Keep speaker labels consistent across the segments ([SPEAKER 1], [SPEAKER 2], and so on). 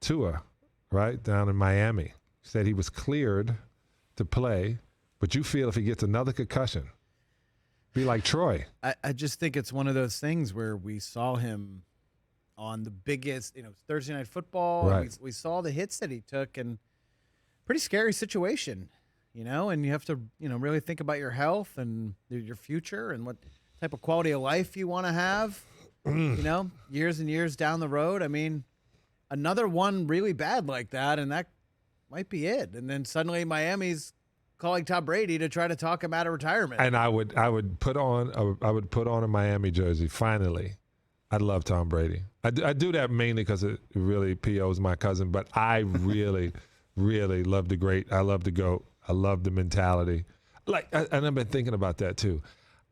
[SPEAKER 1] Tua, right, down in Miami. Said he was cleared to play, but you feel if he gets another concussion, be like Troy.
[SPEAKER 2] I just think it's one of those things where we saw him on the biggest, Thursday Night Football.
[SPEAKER 1] Right.
[SPEAKER 2] And we saw the hits that he took, and pretty scary situation, and you have to, really think about your health and your future and what type of quality of life you want to have, years and years down the road. I mean, another one really bad like that, and that might be it. And then suddenly Miami's calling Tom Brady to try to talk him out of retirement.
[SPEAKER 1] And I would put on a Miami jersey. Finally, I love Tom Brady. I do that mainly because it really POs my cousin, but I really, really love the great. I love the GOAT. I love the mentality. And I've been thinking about that too.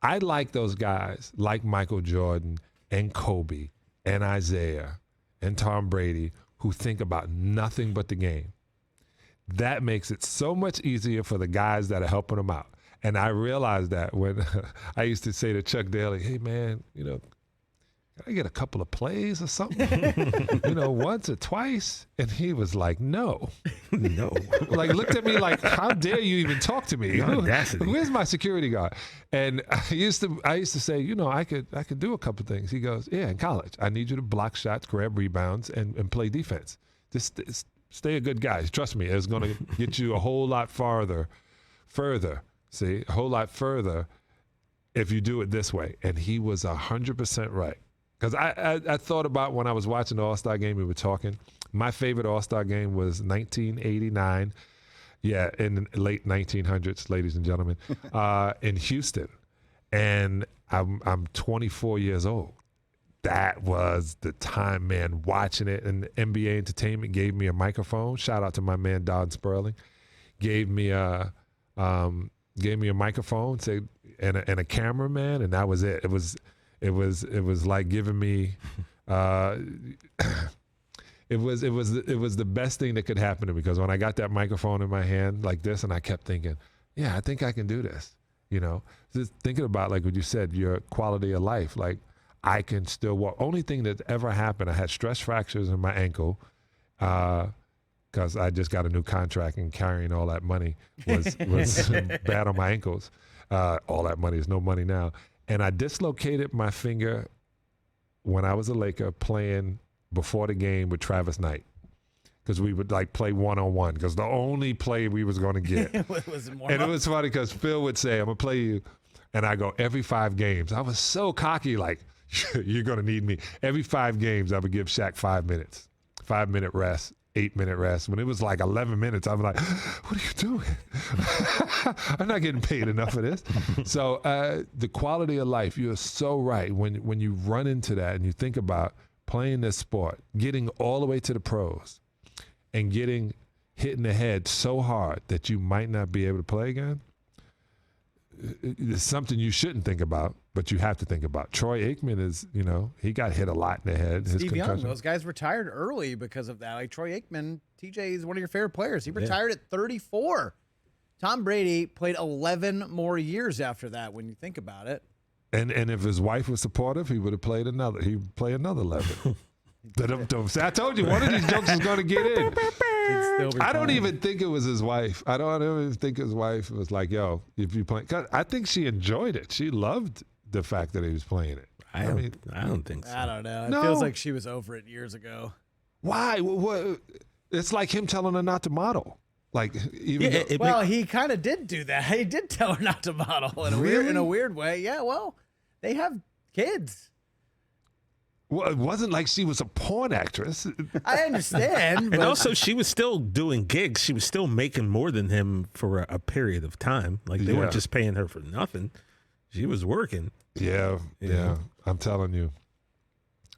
[SPEAKER 1] I like those guys like Michael Jordan and Kobe and Isaiah and Tom Brady who think about nothing but the game. That makes it so much easier for the guys that are helping them out. And I realized that when I used to say to Chuck Daly, hey, man, can I get a couple of plays or something? Once or twice? And he was like, no. Like, looked at me like, how dare you even talk to me? Where's my security guard? And I used to say, I could do a couple things. He goes, yeah, in college, I need you to block shots, grab rebounds, and play defense. Just stay a good guy. Trust me, it's going to get you a whole lot further, a whole lot further if you do it this way. And he was 100% right. Because I thought about when I was watching the All-Star game, we were talking, my favorite All-Star game was 1989. Yeah, in the late 1900s, ladies and gentlemen, in Houston. And I'm 24 years old. That was the time, man, watching it. And NBA Entertainment gave me a microphone. Shout out to my man, Don Sperling. Gave me a microphone, and a cameraman, and that was it. It was like giving me it was the best thing that could happen to me, because when I got that microphone in my hand like this, and I kept thinking, yeah, I think I can do this. Just thinking about, like what you said, your quality of life. Like, I can still walk. Only thing that ever happened, I had stress fractures in my ankle because I just got a new contract, and carrying all that money was bad on my ankles. All that money is no money now. And I dislocated my finger when I was a Laker playing before the game with Travis Knight, because we would play one-on-one, because the only play we was going to get. It was funny because Phil would say, I'm going to play you. And I go, every 5 games. I was so cocky, like, you're going to need me. Every 5 games, I would give Shaq 5 minutes, 5-minute rest, 8-minute rest. When it was like 11 minutes, I'm like, what are you doing? I'm not getting paid enough for this. So the quality of life, you're so right. When you run into that and you think about playing this sport, getting all the way to the pros, and getting hit in the head so hard that you might not be able to play again, it's something you shouldn't think about, but you have to think about. Troy Aikman is, he got hit a lot in the head.
[SPEAKER 2] Steve Young, those guys retired early because of that. Like Troy Aikman, TJ is one of your favorite players. He retired at 34. Tom Brady played 11 more years after that, when you think about it.
[SPEAKER 1] And if his wife was supportive, he would have played another. He'd play another 11. I told you, one of these jokes is going to get in. I don't even think it was his wife. I don't even think his wife was like, yo, if you play. Cause I think she enjoyed it. She loved the fact that he was playing it.
[SPEAKER 3] I don't think so.
[SPEAKER 2] I don't know. It feels like she was over it years ago.
[SPEAKER 1] Why? What? It's like him telling her not to model. Like, even
[SPEAKER 2] he kind of did do that. He did tell her not to model in a weird way. Yeah, well, they have kids.
[SPEAKER 1] Well, it wasn't like she was a porn actress.
[SPEAKER 2] I understand.
[SPEAKER 3] And also, she was still doing gigs. She was still making more than him for a period of time. Like, they weren't just paying her for nothing. She was working.
[SPEAKER 1] Yeah. I'm telling you.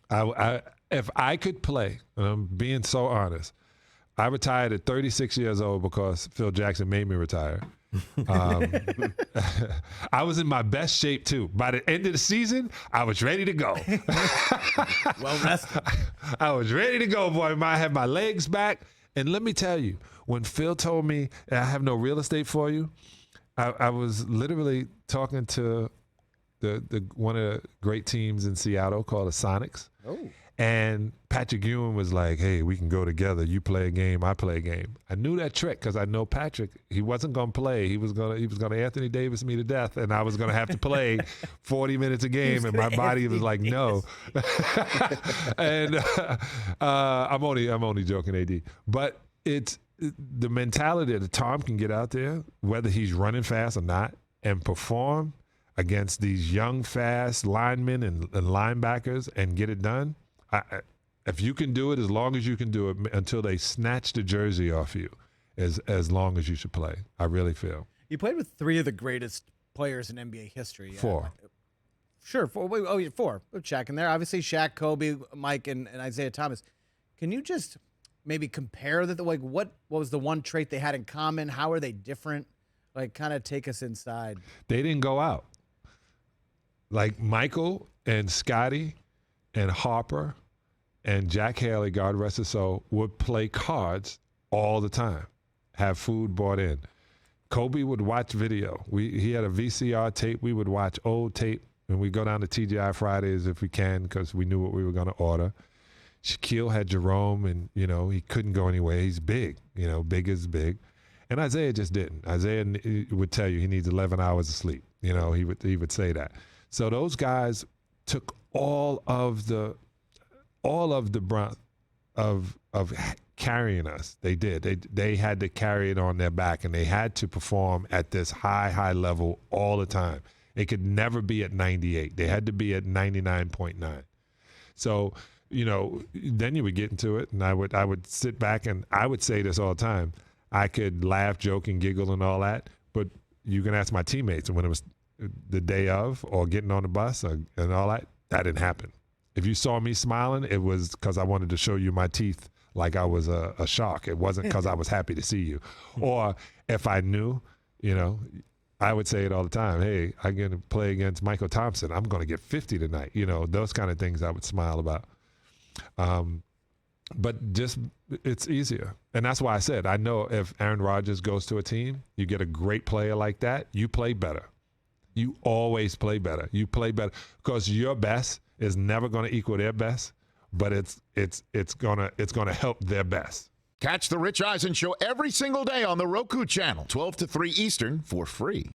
[SPEAKER 1] If I could play, and I'm being so honest, I retired at 36 years old because Phil Jackson made me retire. I was in my best shape too. By the end of the season, I was ready to go.
[SPEAKER 2] Well rested.
[SPEAKER 1] I was ready to go, boy. I had my legs back. And let me tell you, when Phil told me I have no real estate for you, I was literally talking to the one of the great teams in Seattle called the Sonics.
[SPEAKER 2] Oh.
[SPEAKER 1] And Patrick Ewing was like, hey, we can go together. You play a game, I play a game. I knew that trick because I know Patrick. He wasn't going to play. He was going to Anthony Davis me to death, and I was going to have to play 40 minutes a game, and my body was like, no. And I'm only joking, AD. But it's the mentality that Tom can get out there, whether he's running fast or not, and perform against these young, fast linemen and linebackers and get it done. If you can do it, as long as you can do it until they snatch the jersey off you, as long as you should play. I really feel.
[SPEAKER 2] You played with 3 of the greatest players in NBA history.
[SPEAKER 1] 4.
[SPEAKER 2] Sure, 4. Oh, yeah, 4. Put Shaq in there. Obviously, Shaq, Kobe, Mike, and Isaiah Thomas. Can you just maybe compare what was the one trait they had in common? How are they different? Like, kind of take us inside.
[SPEAKER 1] They didn't go out. Like Michael and Scotty and Harper and Jack Haley, God rest his soul, would play cards all the time, have food brought in. Kobe would watch video. He had a VCR tape. We would watch old tape, and we'd go down to TGI Fridays if we can because we knew what we were going to order. Shaquille had Jerome, and, he couldn't go anywhere. He's big, big is big. And Isaiah just didn't. Isaiah would tell you he needs 11 hours of sleep. He would say that. So those guys took all of the brunt of carrying us. They did. They had to carry it on their back, and they had to perform at this high level all the time. It could never be at 98. They had to be at 99.9. So, then you would get into it, and I would sit back, and I would say this all the time. I could laugh, joke, and giggle and all that, but you can ask my teammates when it was the day of or getting on the bus and all that didn't happen. If you saw me smiling, it was because I wanted to show you my teeth like I was a shark. It wasn't because I was happy to see you. Or if I knew, I would say it all the time. Hey, I'm going to play against Michael Thompson. I'm going to get 50 tonight. Those kind of things I would smile about. But just it's easier. And that's why I said, I know if Aaron Rodgers goes to a team, you get a great player like that, you play better. You always play better. You play better because your best is never going to equal their best, but it's gonna help their best.
[SPEAKER 4] Catch the Rich Eisen Show every single day on the Roku channel, 12 to 3 Eastern, for free.